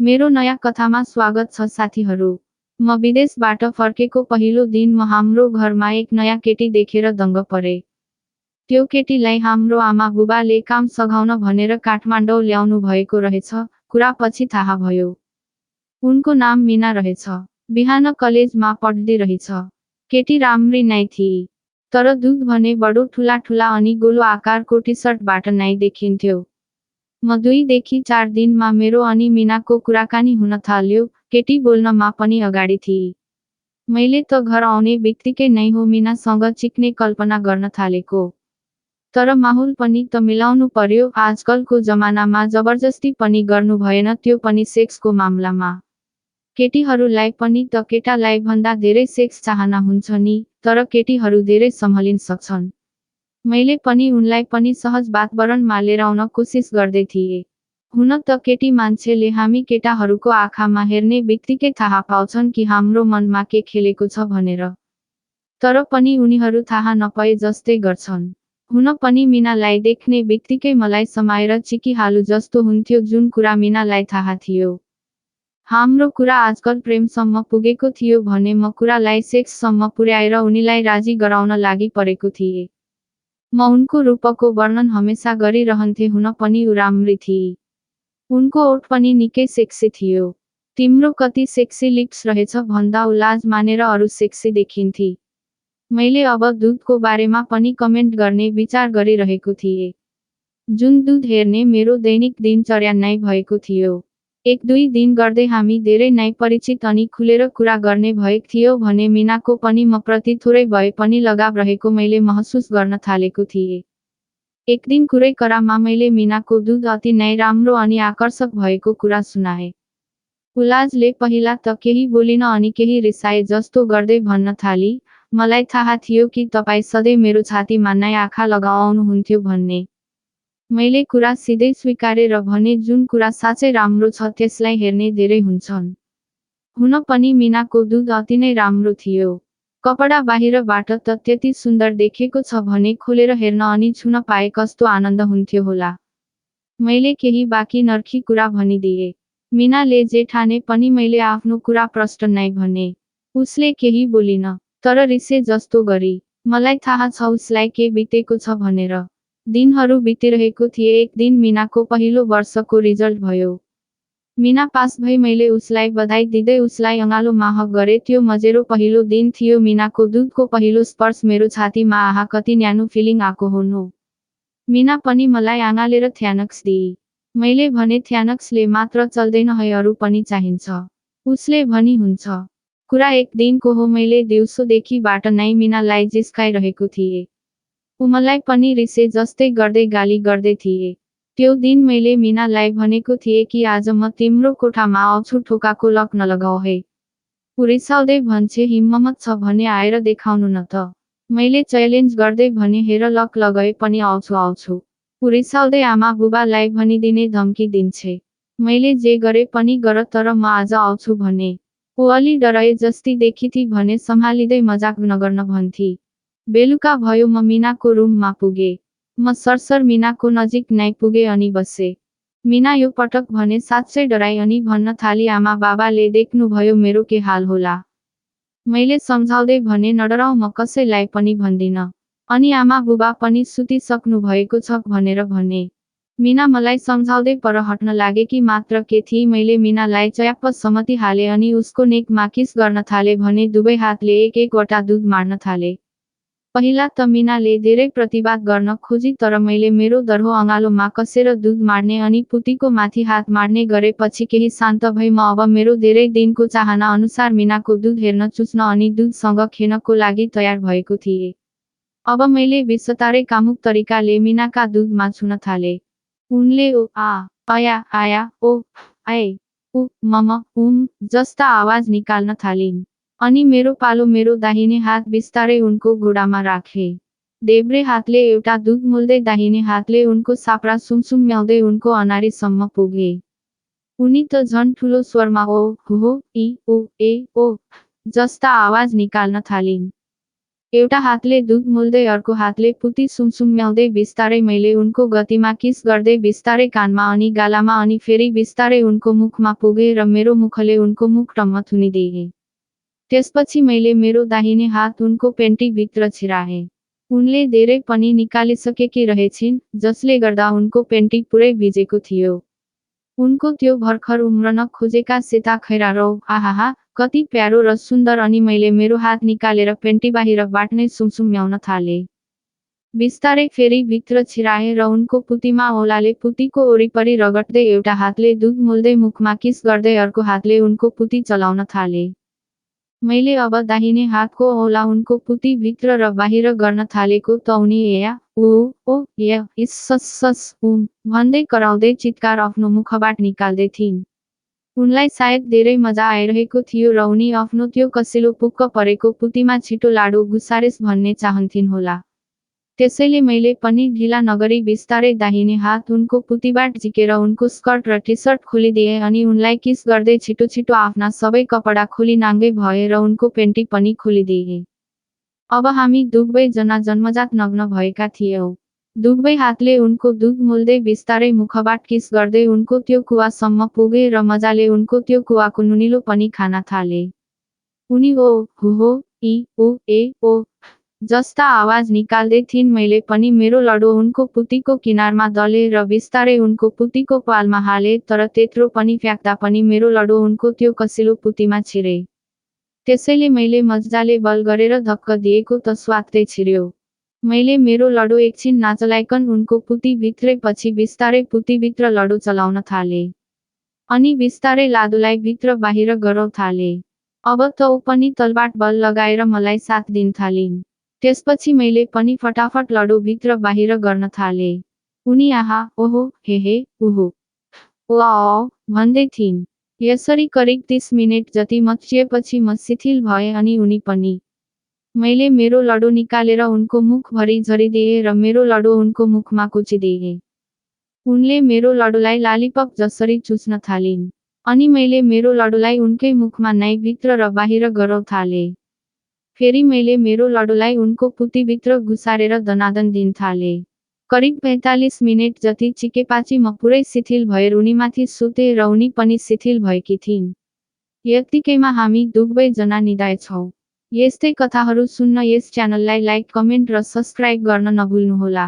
मेरो नयाँ कथामा स्वागत छ साथीहरू। म विदेशबाट फर्केको पहिलो दिन हाम्रो घरमा एक नयाँ केटी देखेर दङ्ग परे। त्यो केटीलाई हाम्रो आमा बुबाले काम सघाउन भनेर काठमाडौँ ल्याउनु भएको रहेछ, कुरा पछि थाहा भयो। उनको नाम मीना रहेछ। बिहान कलेजमा पढ्दै रहेछ। केटी राम्री नै थिई। तर दुध भने बडो ठुला ठुला अनि गोलो आकारको टी-सर्टबाट नै देखिन्थ्यो। म 2 देखि 4 दिनमा मेरो अनि मीनाको कुराकानी हुन थाल्यो। केटी बोल्नमा पनि अगाडि थिई। मैले त घर आउने बित्तिकै नै हो मीनासँग चिक्ने कल्पना गर्न थालेको। तर माहौल पनि त मिलाउनु पर्यो। आजकलको जमानामा जबरजस्ती पनि गर्नु भएन, त्यो पनि सेक्सको मामलामा। केटीहरूलाई पनि त केटालाई भन्दा धेरै सेक्स चाहना हुन्छ नि, तर केटीहरू धेरै सम्हालिन सक्छन्। मैले पनि उनलाई पनि सहज वातावरणमा लिएर आउन कोसिस गर्दै थिएँ। हुन त केटी मान्छेले हामी केटाहरूको आँखामा हेर्ने बित्तिकै थाहा पाउँछन् कि हाम्रो मनमा के खेलेको छ भनेर। तर पनि उनीहरू थाहा नपाए जस्तै गर्छन्। हुन पनि मीनालाई देख्ने बित्तिकै मलाई समाएर चिकिहालु जस्तो हुन्थ्यो, जुन कुरा मीनालाई थाहा थियो। हाम्रो कुरा आजकल प्रेमसम्म पुगेको थियो भने म कुरालाई सेक्ससम्म पुर्याएर उनीलाई राजी गराउन लागि परेको थिएँ। म उनको रूपको वर्णन हमेसा गरिरहन्थे, हुन पनि ऊ राम्री थिई। उनको ओठ पनि निकै सेक्सी थियो। तिम्रो कति सेक्सी लिप्स रहेछ भन्दा ऊ लाज मानेर अरू सेक्सी देखिन्थी। मैले अब दुधको बारेमा पनि कमेन्ट गर्ने विचार गरिरहेको थिएँ। जुन दुध हेर्ने मेरो दैनिक दिनचर्या नै भएको थियो। 1-2 दिन गर्दै हामी धेरै नै परिचित अनि खुलेर कुरा गर्ने भएक थियो भने मीनाको पनि म प्रति थोरै भए पनि लगाव रहेको मैले महसुस गर्न थालेको थिएँ। एक दिन कुरै करामा मैले मीनाको दुध अति नै राम्रो अनि आकर्षक भएको कुरा सुनाए। उलाजले पहिला त केही बोलिन अनि केही रिसाए जस्तो गर्दै भन्न थाली, मलाई थाहा थियो कि तपाईँ सधैँ मेरो छातीमा नै आँखा लगाउनुहुन्थ्यो भन्ने। मैले कुरा सिधै स्वीकारे र भने जुन कुरा साँच्चै राम्रो छ त्यसलाई हेर्ने धेरै हुन्छन्। हुन पनि मीनाको दुध अति नै राम्रो थियो। कपडा बाहिरबाट त त्यति सुन्दर देखेको छ भने खोलेर हेर्न अनि छुन पाए कस्तो आनन्द हुन्थ्यो होला। मैले केही बाँकी नर्खी कुरा भनिदिए। मीनाले जे ठाने पनि मैले आफ्नो कुरा प्रष्ट नै भने। उसले केही बोलिन, तर रिसे जस्तो गरी। मलाई थाहा छ उसलाई के बितेको छ भनेर। दिनहरू बितिरहेको थिए। एक दिन मीनाको पहिलो वर्षको रिजल्ट भयो। मीना पास भई मैले उसलाई बधाई दिँदै उसलाई अँगालोमा हग गरे। त्यो मजेरो पहिलो दिन थियो। मीनाको दुधको पहिलो स्पर्श मेरो छातीमा, आहा कति न्यानो फिलिङ आको हो नो। मीना पनि मलाई आँगालेर थ्याङ्क्स दिई। मैले भने थ्याङ्क्सले मात्र चल्दैन है, अरू पनि चाहिन्छ। उसले भनी हुन्छ। कुरा एक दिनको हो। मैले दिउँसोदेखिबाट नै मीनालाई जिस्काइरहेको थिएँ। ऊ मलाई पनि रिसे जस्तै गर्दै गाली गर्दै थिए। त्यो दिन मैले मीनालाई भनेको थिएँ कि आज म तिम्रो कोठामा आउँछु, ठोकाको लक नलगाऊ है। ऊ रिसाउँदै भन्छे हिम्मत छ भने आएर देखाउनु न त। मैले च्यालेन्ज गर्दै भने हेर लक लगाए पनि आउँछु। ऊ रिसाउँदै आमा बुबालाई भनिदिने धम्की दिन्छे। मैले जे गरे पनि गर तर म आज आउँछु भने। ऊ अलि डराए जस्ती देखिथी भने सम्हालिँदै मजाक नगर्न भन्थी। बेलुका भयो। म मीनाको रुममा पुगे। म सरसर मीनाको नजिक नै पुगे अनि बसे। मीना यो पटक भने साँच्चै डराई अनि भन्न थाली आमा बाबाले देख्नुभयो मेरो के हाल होला। मैले सम्झाउँदै भने नडराऊ, म कसैलाई पनि भन्दिन। अनि आमा बुबा पनि सुतिसक्नु भएको छ भनेर भने। मीना मलाई सम्झाउँदै पर हट्न लागे कि मात्र के थिई। मैले मीनालाई च्याप्प सम्मति हाले अनि उसको नेकमा किस गर्न थाले भने दुवै हातले एक-एकवटा दुध मार्न थाले। पहिला त मीनाले धेरै प्रतिवाद गर्न खोजी, तर मैले मेरो दर्हो अँगालोमा कसेर दुध मार्ने अनि पुतीको माथि हात मार्ने गरेपछि केही शान्त भई म अब मेरो धेरै दिनको चाहना अनुसार मीनाको दुध हेर्न, चुस्न अनि दुधसँग खेल्नको लागि तयार भएको थिएँ। अब मैले बिस्तारै कामुक तरिकाले मीनाका दुधमा छुन थाले। उनले ओ आ आया आया ओ आए उ मम जस्ता आवाज निकाल्न थालिन्। अनि मेरो पालो मेरो दाहिने हात बिस्तारै उनको घुँडामा राखे। देब्रे हातले एउटा दुध मोल्दै दाहिने हातले उनको साप्रा सुमसुम्याउँदै उनको अनारीसम्म पुगे। उनी त झन् ठुलो स्वरमा ओ हो ई ओ ए ओ जस्ता आवाज निकाल्न थालिन्। एउटा हातले दुध मोल्दै अर्को हातले पुती सुमसुम्याउँदै बिस्तारै मैले उनको गतिमा किस गर्दै बिस्तारै कानमा अनि गालामा अनि फेरि बिस्तारै उनको मुखमा पुगे र मेरो मुखले उनको मुख टम्म थुनिदिए। त्यसपछि मैले मेरो दाहिने हात उनको पेन्टी भित्र छिराए। उनले धेरै पनि निकालिसकेकी रहेछिन्, जसले गर्दा उनको पेन्टी पुरै भिजेको थियो। उनको त्यो भर्खर उम्रन खोजेका सेता खैरा रौँ, आहाहा, कति प्यारो र सुन्दर। अनि मैले मेरो हात निकालेर पेन्टी बाहिरबाट नै सुमसुम्याउन थाले। बिस्तारै फेरि भित्र छिराए र उनको पुतीमा औलाले पुतीको वरिपरि रगड्दै एउटा हातले दुध मोल्दै मुखमा किस गर्दै अर्को हातले उनको पुती चलाउन थाले। मैले अब दाहिने हातको औला उनको पुती भित्र र बाहिर गर्न थालेको त उनी या ओ या इस्सस भन्दै कराउँदै चित्कार आफ्नो मुखबाट निकाल्दै थिइन्। उनलाई सायद धेरै मजा आइरहेको थियो र उनी आफ्नो त्यो कसिलो पुक्क परेको पुतीमा छिटो लाडो गुसारेस् भन्ने चाहन्थिन् होला। त्यसैले मैले पनि ढिला नगरी बिस्तारै दाहिने हात उनको पुतीबाट झिकेर उनको स्कर्ट र टी-सर्ट खोलिदिए अनि उनलाई किस गर्दै छिटो छिटो आफ्ना सबै कपडा खोली नाङ्गै भए र उनको पेन्टी पनि खोलिदिए। अब हामी दुवैजना जन्मजात नग्न भएका थियौँ। दुवै हातले उनको दुध मोल्दै बिस्तारै मुखबाट किस गर्दै उनको त्यो कुवासम्म पुगे र मजाले उनको त्यो कुवाको नुनिलो पनि खान थाले। उनी ओ हुहो ई ओ ए ओ जस्ता आवाज निकाल्दै थिइन्। मैले पनि मेरो लडो उनको पुतीको किनारमा दले र बिस्तारै उनको पुतीको पालमा हाले, तर त्यत्रो पनि फ्याक्दा पनि मेरो लडो उनको त्यो कसिलो पुतीमा छिरे। त्यसैले मैले मजाले बल गरेर धक्क दिएको त स्वात्तै छिर्यो। मैले मेरो लडो एकछिन नाचलाइकन उनको पुती भित्रै पछि बिस्तारै पुतीभित्र लडो चलाउन थाले। अनि बिस्तारै लादोलाई भित्र बाहिर गरौँ थाले। अब त ऊ पनि तलबाट बल लगाएर मलाई साथ दिन थालिन्। त्यसपछि मैले पनि फटाफट लडो भित्र बाहिर गर्न थाले। उनी आहा, ओहो, हे उहो, ओ भन्दै थिइन्। यसरी करिब 30 मिनेट जति मच्चिएपछि म शिथिल भए अनि उनी पनि। मैले मेरो लडो निकालेर उनको मुखभरि झरिदिए र मेरो लडो उनको मुखमा कुचिदिए। उनले मेरो लडोलाई लालिपप जसरी चुस्न थालिन्। अनि मैले मेरो लडोलाई उनकै मुखमा नै भित्र र बाहिर गरौँ थाले। फेरि मैले मेरो लडोलाई उनको पुतीभित्र घुसारेर दनादन दिन थाले। करिब 45 मिनेट जति चिकेपछि म पुरै शिथिल भएर उनीमाथि सुते र उनी पनि शिथिल भएकी थिइन्। यतिकैमा हामी दुवैजना निदाएछौँ। यस्तै कथाहरू सुन्न यस च्यानललाई लाइक, कमेन्ट र सब्स्क्राइब गर्न नभुल्नुहोला।